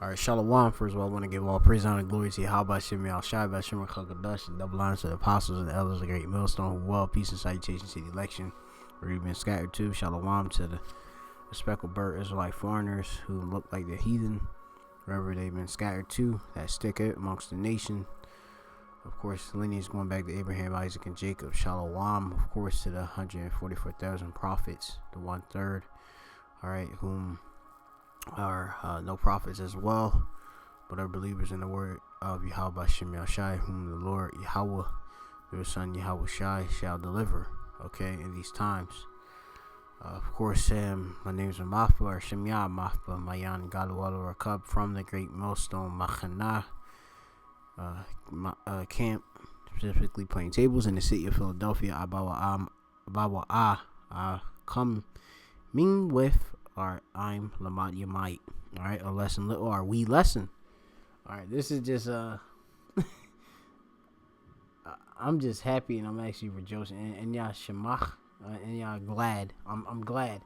All right, Shalom. First of all, I want to give all praise, honor, and glory to Yahweh Shem Shai Bashim Chakadash, and double honors to the apostles and the elders of the great millstone who well, peace and salutations to the election where you've been scattered to. Shalom to the speckled bird Israelite foreigners who look like the heathen wherever they've been scattered to, that stick out amongst the nation. Of course, lineage going back to Abraham, Isaac, and Jacob. Shalom, of course, to the 144,000 prophets, the 1/3, all right, whom are no prophets as well, but are believers in the word of Yahweh Shem Shai, whom the Lord Yahweh, through his son Yahweh Shai, shall deliver, okay, in these times. Of course, my name is Mafba, or Shemya Mafba, Mayan Galuala Rakab, from the great millstone Machana camp, specifically Plaintables in the city of Philadelphia. Abawa come mean with, or I'm Lamont Yamite. All right, a lesson little, or we lesson. All right, this is just I'm just happy and I'm actually rejoicing, and y'all shemach, and y'all glad. I'm glad.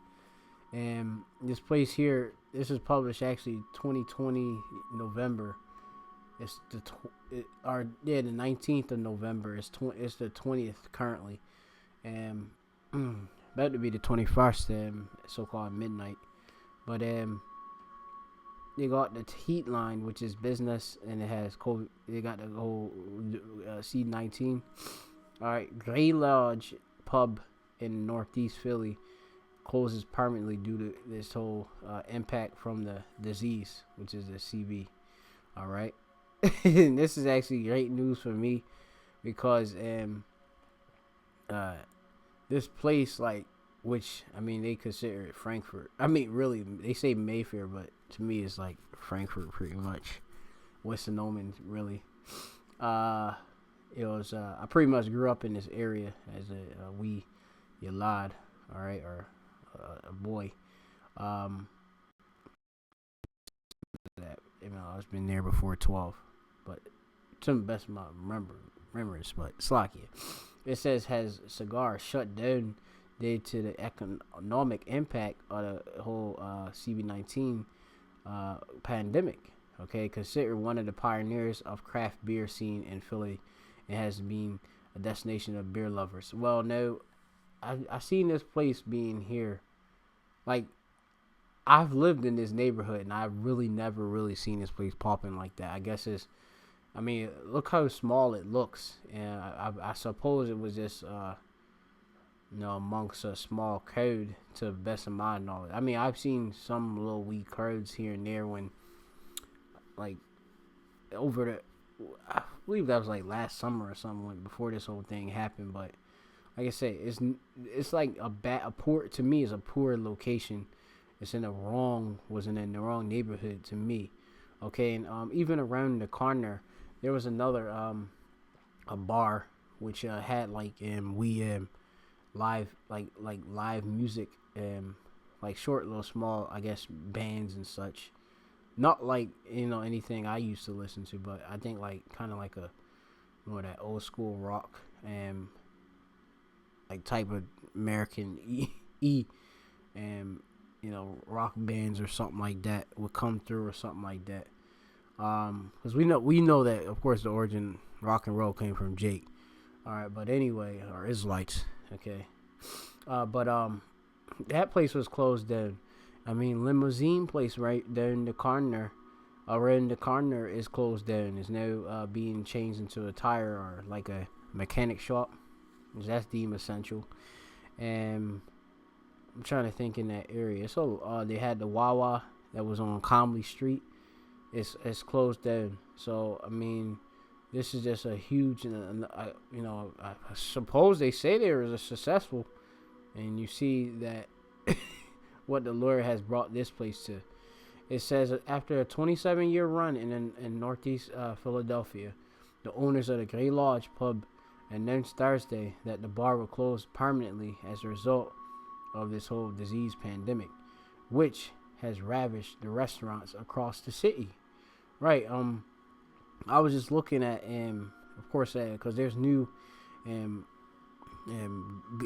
And this place here, this is published actually 2020 November. It's the 19th of November. It's the 20th currently, and about to be the 21st, so-called midnight. But they got the heat line, which is business, and it has COVID. They got the whole C-19. All right, Gray Lodge pub in Northeast Philly closes permanently due to this whole impact from the disease, which is the CB. All right. And this is actually great news for me because this place, like, which I mean they consider it Frankfurt. I mean, really, they say Mayfair, but to me it's like Frankfurt pretty much. Winston-Salem, really. It was I pretty much grew up in this area as a wee lad, all right, or a boy. That, I've been there before 12. But to the best of my remembrance, but Slovakia. It says has cigar shut down due to the economic impact of the whole CB-19 pandemic. Okay, considered one of the pioneers of craft beer scene in Philly, it has been a destination of beer lovers. Well, no, I've seen this place being here. Like, I've lived in this neighborhood and I've really never really seen this place popping like that. I guess look how small it looks, and I suppose it was just amongst a small crowd, to the best of my knowledge. I mean, I've seen some little wee crowds here and there when, like, I believe that was like last summer or something, before this whole thing happened. But like I say, it's like a poor, to me, is a poor location. Was in the wrong neighborhood to me. Okay, and even around the corner, there was another a bar which had like live live music, like short little small, I guess, bands and such. Not like anything I used to listen to, but I think like kind of like a more that old school rock and like type of American and rock bands or something like that would come through, or something like that. Because we know that, of course, the origin rock and roll came from Jake. All right, but anyway, or Israelites. Okay, but that place was closed down. I mean, limousine place right down the corner, around the corner, is closed down. It's now being changed into a tire or like a mechanic shop, which that's deemed essential. And I'm trying to think in that area. So they had the Wawa that was on Comley Street. It's closed down. So I mean, this is just a huge, I suppose they say they were successful, and you see that what the Lord has brought this place to. It says after a 27-year run in Northeast Philadelphia, the owners of the Gray Lodge pub announced Thursday that the bar will close permanently as a result of this whole disease pandemic, which has ravaged the restaurants across the city. Right. I was just looking at, of course, because there's new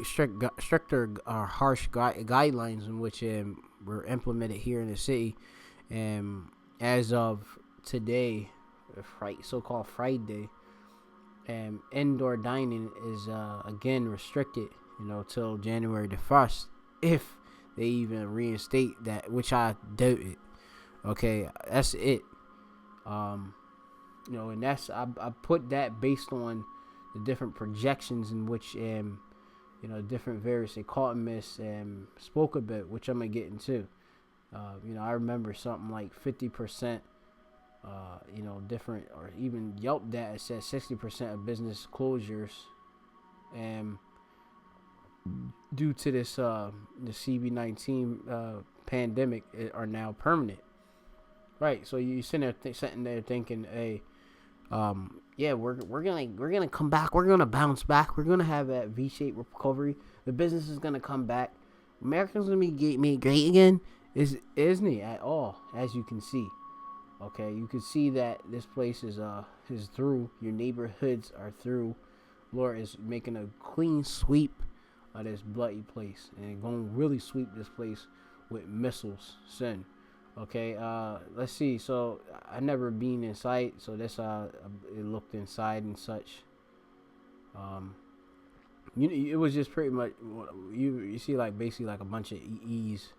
stricter harsh guidelines in which were implemented here in the city, as of today, so-called Friday, indoor dining is again restricted, till January the 1st, if they even reinstate that, which I doubt it. Okay, that's it. Um, and I put that based on the different projections in which different various economists spoke about, which I'm gonna get into. I remember something like 50%. Different, or even Yelp data said 60% of business closures, due to this the CV-19 pandemic, are now permanent. Right. So you sitting there thinking, hey, yeah, we're gonna come back. We're gonna bounce back. We're gonna have that V-shaped recovery. The business is gonna come back. America's gonna be made great again. Isn't it at all? As you can see. Okay, you can see that this place is through. Your neighborhoods are through. Lord is making a clean sweep of this bloody place, and going to really sweep this place with missiles soon. Okay, let's see. So I never been inside, so that's it looked inside and such. It was just pretty much you see, like basically like a bunch of E's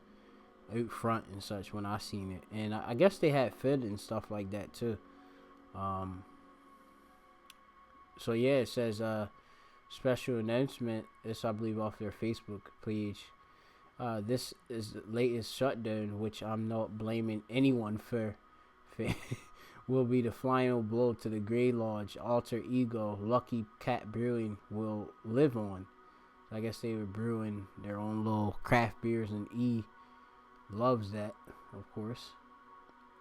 out front and such when I seen it, and I guess they had food and stuff like that too. So yeah, it says special announcement. This I believe off their Facebook page. This is the latest shutdown, which I'm not blaming anyone for will be the final blow to the Grey Lodge alter ego Lucky Cat Brewing will live on. I guess they were brewing their own little craft beers, and loves that, of course.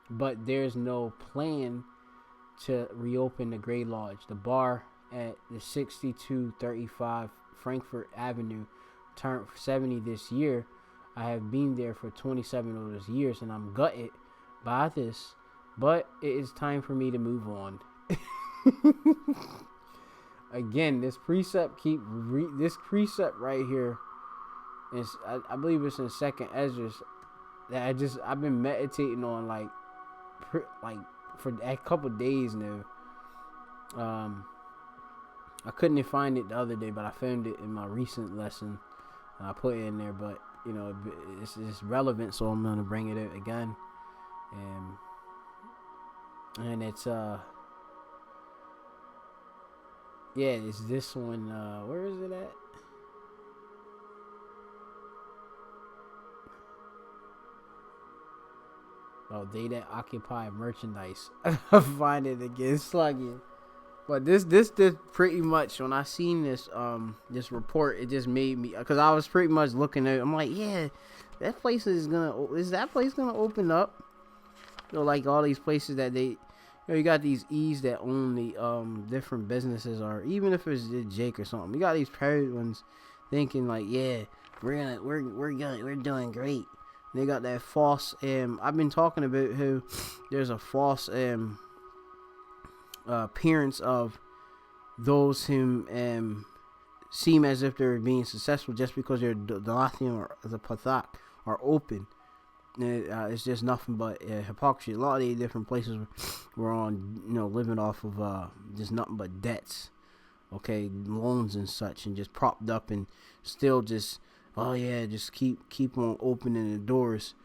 But there's no plan to reopen the Grey Lodge. The bar at the 6235 Frankfurt Avenue turned 70 this year. I have been there for 27 of those years, and I'm gutted by this, but it is time for me to move on. Again, this precept right here is, I believe it's in Second Ezra, that I've been meditating on like for a couple days now. I couldn't find it the other day, but I found it in my recent lesson. I put it in there, but it's relevant, so I'm gonna bring it out again. And it's it's this one. Where is it at? Oh, they that occupy merchandise. I find it again slugging. But this pretty much, when I seen this this report, it just made me, because I was pretty much looking at it. I'm like, yeah, that place is that place gonna open up? Like all these places that they, you got these E's that own the different businesses, or even if it's Jake or something. You got these private ones thinking like, yeah, we're doing great. They got that false. I've been talking about how there's a false appearance of those who seem as if they're being successful just because their Dothan or the Pathak are open. It's just nothing but hypocrisy. A lot of these different places were on, living off of just nothing but debts, okay, loans and such, and just propped up, and still just, oh yeah, just keep on opening the doors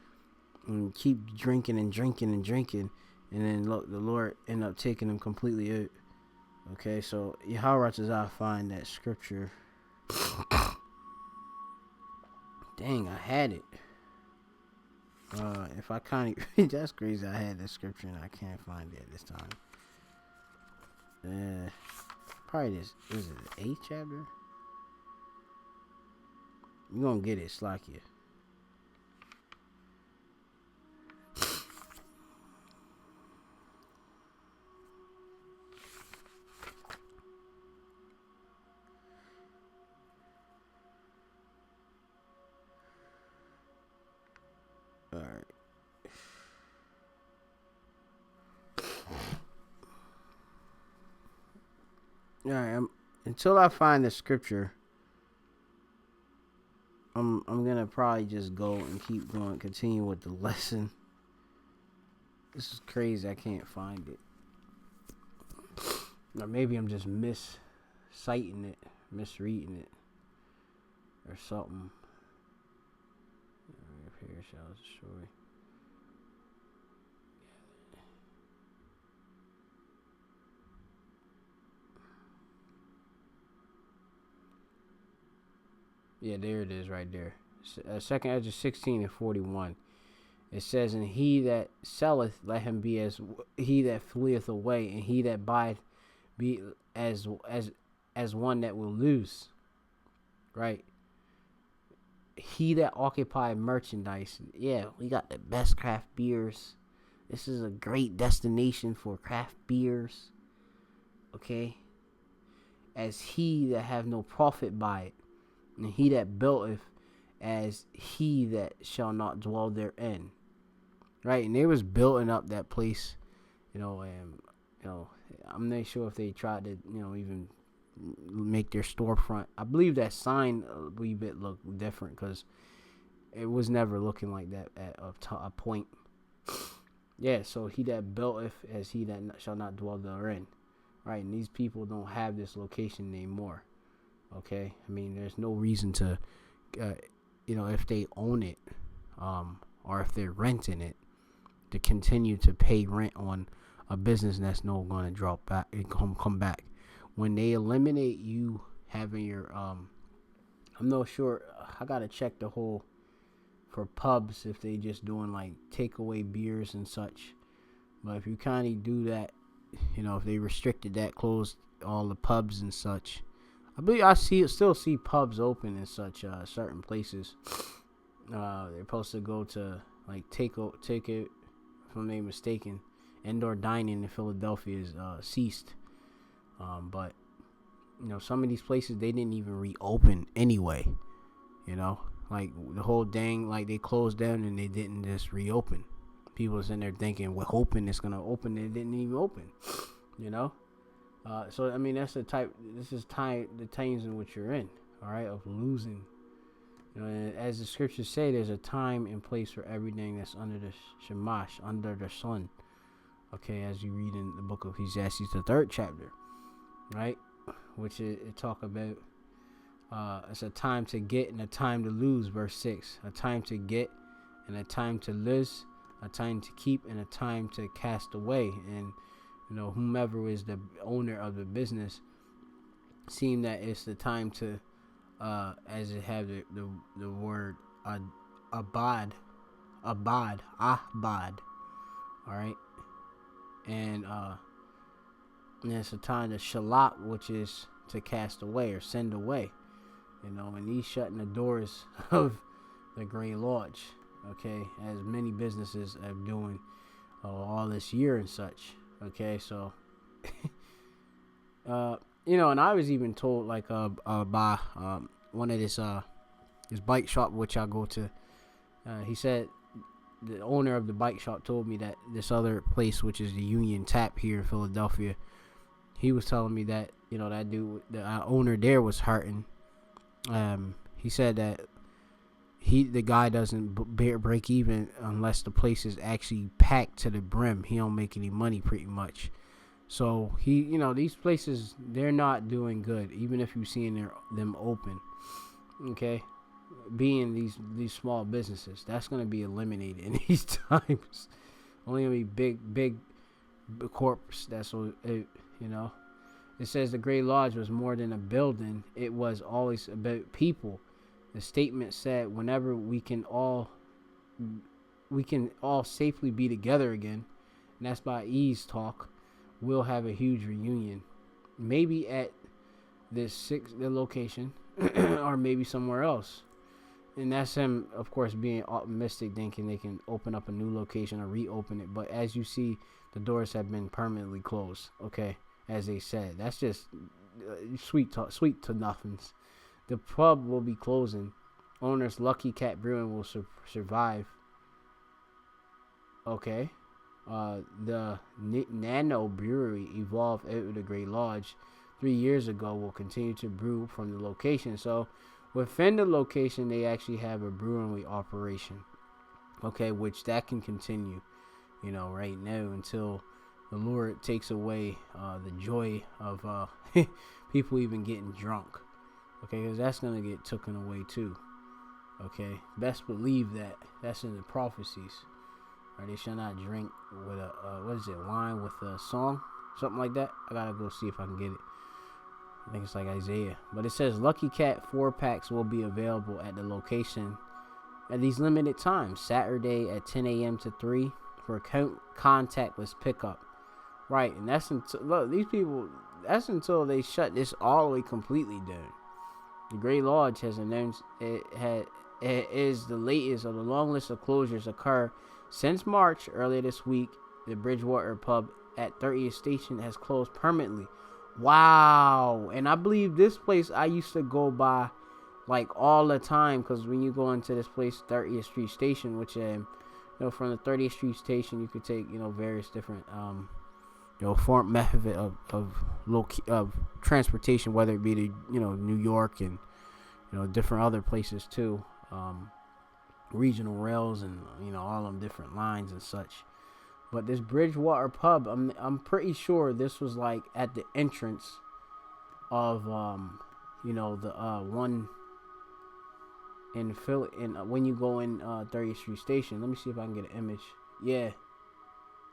and keep drinking and drinking and drinking, and then look, the Lord end up taking them completely out. Okay, so how much does I find that scripture? Dang, I had it. If I can't, that's crazy. I had that scripture and I can't find it at this time. Probably this. Is it the 8th chapter? You gonna get it, Slakia. Alright. Alright, until I find the scripture, I'm gonna probably just go and keep going, continue with the lesson. This is crazy. I can't find it. Or maybe I'm just misciting it, misreading it, or something. Repair shall destroy. Yeah, there it is right there. Second Ezra 16 and 41. It says, and he that selleth, let him be as he that fleeth away, and he that buyeth be as one that will lose. Right? He that occupy merchandise. Yeah, we got the best craft beers. This is a great destination for craft beers. Okay? As he that have no profit by it, and he that buildeth as he that shall not dwell therein. Right? And they was building up that place, and I'm not sure if they tried to, even make their storefront. I believe that sign a wee bit looked different because it was never looking like that at a point. Yeah, so he that buildeth as he that shall not dwell therein. Right? And these people don't have this location anymore. Okay? I mean, there's no reason to, if they own it, or if they're renting it, to continue to pay rent on a business that's not going to drop back and come back. When they eliminate you having your, I'm not sure, I got to check the whole, for pubs, if they just doing like takeaway beers and such. But if you kind of do that, if they restricted that, closed all the pubs and such, I believe I still see pubs open in such certain places. They're supposed to go to like take it, if I'm not mistaken. Indoor dining in Philadelphia is ceased. But some of these places they didn't even reopen anyway. Like the whole dang, like they closed down and they didn't just reopen. People sitting there thinking we're hoping it's gonna open. It didn't even open. So I mean that's the type. This is the times in which you're in. All right, of losing. And as the scriptures say, there's a time and place for everything that's under the shamash, under the sun. Okay, as you read in the book of Ecclesiastes, the 3rd chapter, right? Which it talk about. It's a time to get and a time to lose. Verse 6: a time to get and a time to lose, a time to keep and a time to cast away. And whomever is the owner of the business, seem that it's the time to, as it have the word abad, all right, and it's a time to shalak, which is to cast away or send away, and he's shutting the doors of the Great Lodge, okay, as many businesses are doing all this year and such. Okay, so, and I was even told, like, by one of this bike shop, which I go to, he said, the owner of the bike shop told me that this other place, which is the Union Tap here in Philadelphia, he was telling me that, that dude, the owner there was hurting. He said that the guy doesn't break even unless the place is actually packed to the brim. He don't make any money pretty much. So these places, they're not doing good, even if you're seeing them open. Okay, being these small businesses, that's gonna be eliminated in these times. Only gonna be big corps. That's what it says. The Great Lodge was more than a building. It was always about people. The statement said, whenever we can all safely be together again, and that's by Ease Talk, we'll have a huge reunion. Maybe at the location, or maybe somewhere else. And that's him, of course, being optimistic, thinking they can open up a new location or reopen it. But as you see, the doors have been permanently closed, okay, as they said. That's just sweet to nothings. The pub will be closing. Owner's Lucky Cat Brewing will survive. Okay. The Nano Brewery evolved out of the Great Lodge 3 years ago will continue to brew from the location. So within the location, they actually have a brewery operation. Okay, which that can continue. right now until the Lord takes away the joy of people even getting drunk. Okay, because that's going to get taken away too. Okay, best believe that. That's in the prophecies. Right, they shall not drink with wine with a song, something like that. I gotta go see if I can get it. I think it's like Isaiah, but it says Lucky Cat 4-packs will be available at the location at these limited times. Saturday at 10 a.m. to 3 for contactless pickup. Right, and that's until look, these people. That's until they shut this all the way completely down. The Great Lodge has announced it is the latest of the long list of closures occur since March. Earlier this week, the Bridgewater pub at 30th Station has closed permanently. Wow. And I believe this place I used to go by like all the time, because when you go into this place, 30th Street Station, which from the 30th Street Station you could take various different form method of transportation, whether it be to New York and different other places too, regional rails and all them different lines and such. But this Bridgewater pub, I'm pretty sure this was like at the entrance of the one in Philly, and when you go in 30th Street Station. Let me see if I can get an image. Yeah,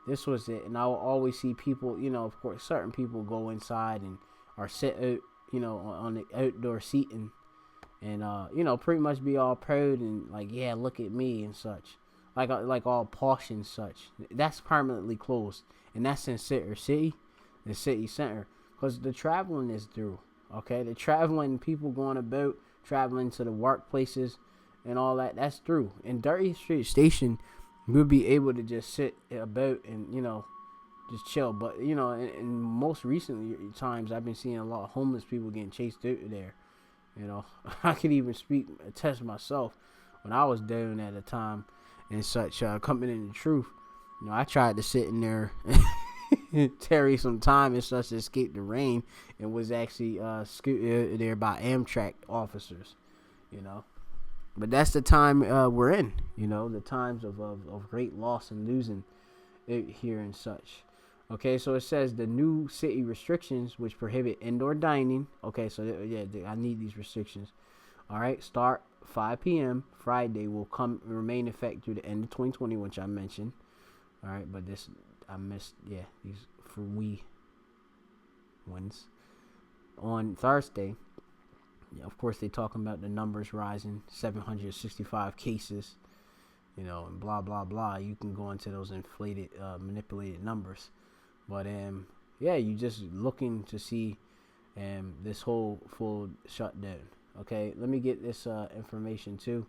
this was it. And I will always see people, of course, certain people go inside and are sit out, on the outdoor seating, and pretty much be all proud and like, yeah, look at me and such, like all posh and such. That's permanently closed, and that's in the city center, because the traveling is through. Okay, the traveling, people going about, traveling to the workplaces and all that, that's through. In 30th Street Station, we'll be able to just sit about and just chill. But in most recent times, I've been seeing a lot of homeless people getting chased out of there. I could even attest myself when I was down at the time and such, coming in the truth. I tried to sit in there tarry some time and such to escape the rain, and was actually scooted there by Amtrak officers. But that's the time we're in. The times of great loss and losing it here and such. Okay, so it says the new city restrictions, which prohibit indoor dining. Okay, so I need these restrictions. All right, start 5 p.m. Friday, will remain in effect through the end of 2020, which I mentioned. All right, but this I missed. Yeah, these for we wins on Thursday. Yeah, of course they talking about the numbers rising, 765 cases, and blah blah blah. You can go into those inflated, manipulated numbers, but you just looking to see this whole full shutdown. Okay, let me get this information too.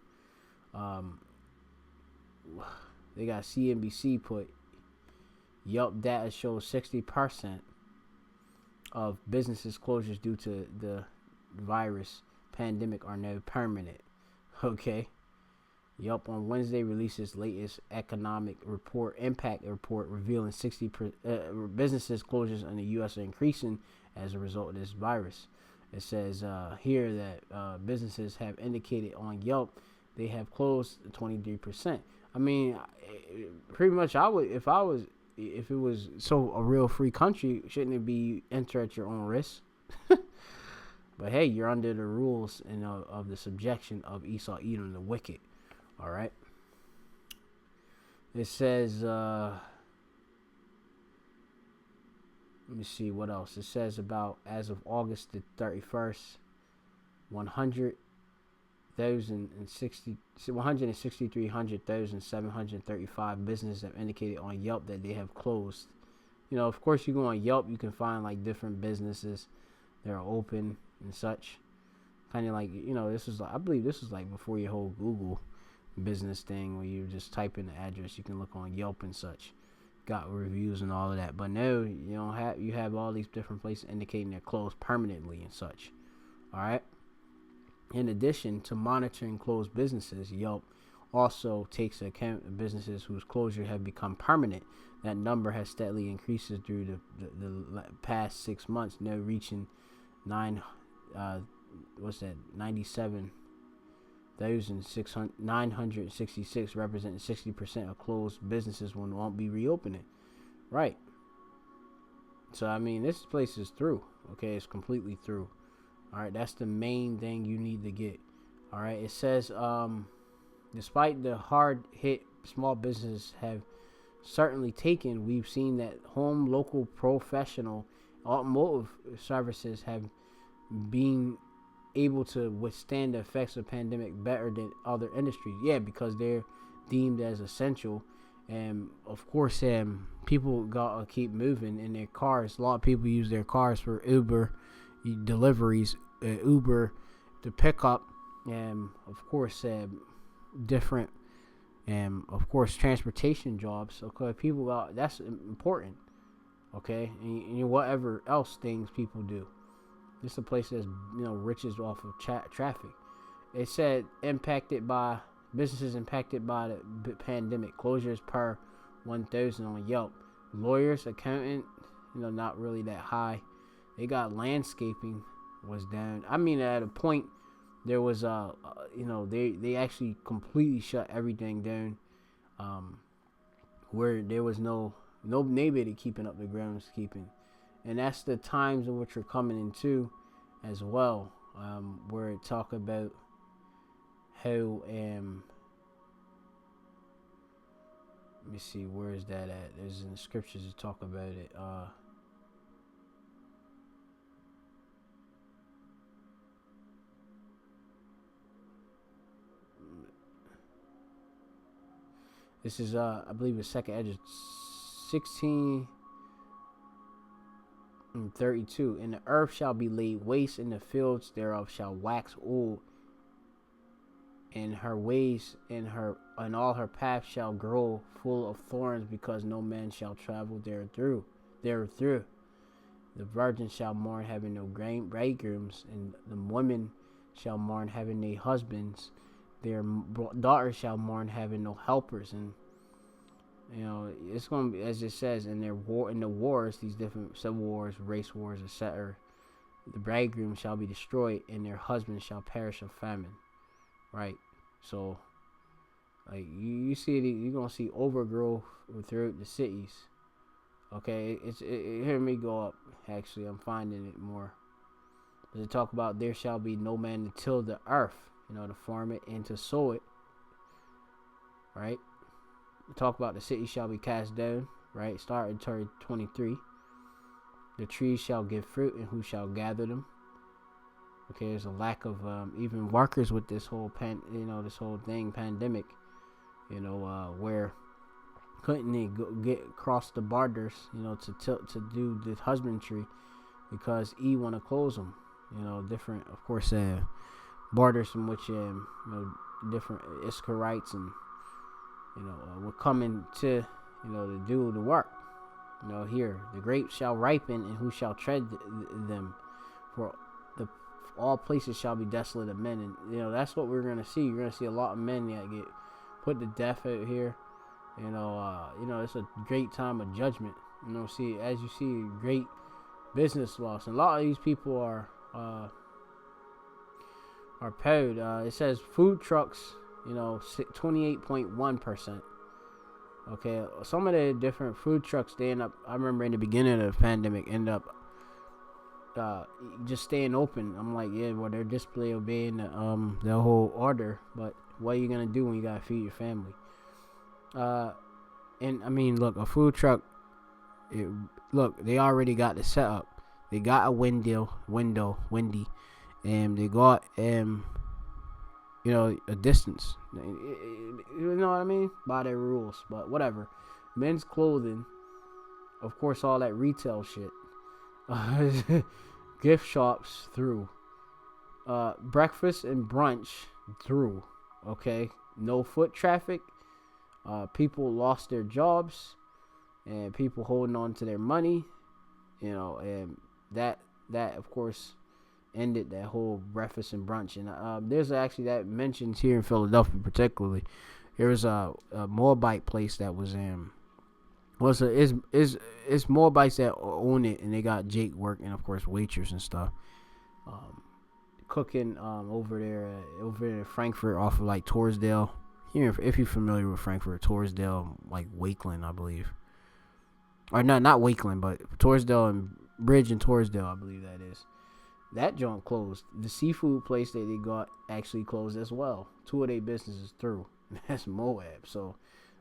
They got CNBC put Yelp data shows 60% of businesses closures due to the virus pandemic are now permanent. Okay. Yelp on Wednesday releases latest economic impact report, revealing 60 businesses closures in the U.S. are increasing as a result of this virus. It says here that businesses have indicated on Yelp they have closed 23%. I mean, pretty much I would, if it was so a real free country, shouldn't it be enter at your own risk? But hey, you're under the rules and of the subjection of Esau, Edom, the wicked. All right. It says, let me see what else. It says about as of August the 31st, 163,735 businesses have indicated on Yelp that they have closed. Of course, you go on Yelp, you can find like different businesses that are open and such. Kind of like, I believe this was like before your whole Google business thing where you just type in the address. You can look on Yelp and such. Got reviews and all of that. But now you have all these different places indicating they're closed permanently and such. All right. In addition to monitoring closed businesses, Yelp also takes account of businesses whose closure have become permanent. That number has steadily increased through the past 6 months, now reaching 97 966, representing 60% of closed businesses won't be reopening. Right. So I mean, this place is through. Okay, it's completely through. All right, that's the main thing you need to get. All right, it says, despite the hard hit small businesses have certainly taken, we've seen that home, local, professional, automotive services have been able to withstand the effects of the pandemic better than other industries. Yeah, because they're deemed as essential. And of course, people gotta keep moving in their cars. A lot of people use their cars for Uber deliveries, Uber to pick up, and of course, different, and of course, transportation jobs. Okay, people got, that's important. Okay, and whatever else things people do. This is a place that's, riches off of traffic. It said businesses impacted by the pandemic. Closures per 1,000 on Yelp. Lawyers, accountant, not really that high. They got landscaping was down. I mean, at a point there was they actually completely shut everything down, where there was no nobody keeping up the groundskeeping. And that's the times in which we're coming into as well, where it talk about how let me see, where is that at? There's in the scriptures to talk about it. This is I believe it's second Edge 16 and 32. And the earth shall be laid waste, and the fields thereof shall wax old, and her ways and all her paths shall grow full of thorns, because no man shall travel therethrough. The virgin shall mourn, having no bridegrooms, and the women shall mourn, having no husbands. Their daughters shall mourn, having no helpers. And it's going to be, as it says, in the wars, these different civil wars, race wars, etc., the bridegroom shall be destroyed, and their husbands shall perish of famine. Right? So, like, you see it, you're going to see overgrowth throughout the cities. Okay, hear me go up. Actually, I'm finding it more. They talk about, there shall be no man to till the earth, to farm it and to sow it. Right? We talk about the city shall be cast down. Right? Start in 23. The trees shall give fruit, and who shall gather them? Okay, there's a lack of even workers with this whole this whole thing, pandemic. Where couldn't they get across the borders, to do the husbandry, because want to close them. Different, of course, borders from which different Israelites and were coming to to do the work. Here the grapes shall ripen, and who shall tread them? For all places shall be desolate of men. And that's what we're gonna see. You're gonna see a lot of men that get put to death out here. It's a great time of judgment. As you see, great business loss. And a lot of these people are paid. It says food trucks, 28.1%. Okay, some of the different food trucks, they end up, I remember in the beginning of the pandemic, end up just staying open. I'm like, yeah, well, they're display obeying the whole order, but what are you gonna do when you gotta feed your family? And I mean, look, a food truck, they already got the setup. They got a windy, and they got a distance. You know what I mean? By their rules, but whatever. Men's clothing, of course, all that retail shit. Gift shops through. Breakfast and brunch through. Okay, no foot traffic. People lost their jobs, and people holding on to their money. And that of course ended that whole breakfast and brunch. And there's actually that mentions here in Philadelphia particularly. There was a Moabite place that was it's Moabites that own it, and they got Jake working, of course, waitress and stuff. cooking over there in Frankfurt off of like Torresdale. Here, if you're familiar with Frankfurt, Torresdale, like Wakeland, I believe, or not Wakeland, but Torresdale and Bridge and Torresdale, I believe that is. That joint closed. The seafood place that they got actually closed as well. 2 of their businesses through. That's Moab. So,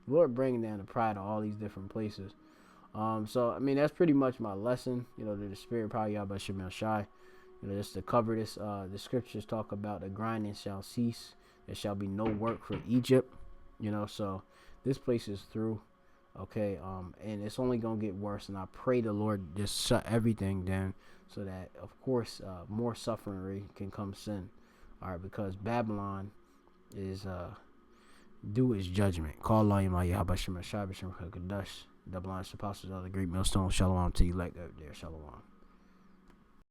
Lord bringing down the pride of all these different places. So I mean, that's pretty much my lesson. You know, that the Spirit probably Yahweh Shemel Shai. You know, just to cover this, the scriptures talk about the grinding shall cease. There shall be no work for Egypt. You know, so this place is through. Okay, and it's only gonna get worse. And I pray the Lord just shut everything down, so that of course more suffering can come sin. All right, because Babylon is due its judgment. Call Yahweh Yahweh Shemel Shai B'Shem Hakadosh. Double honest apostles of the Great Millstone. Shalom to you, elect up there. Shalom.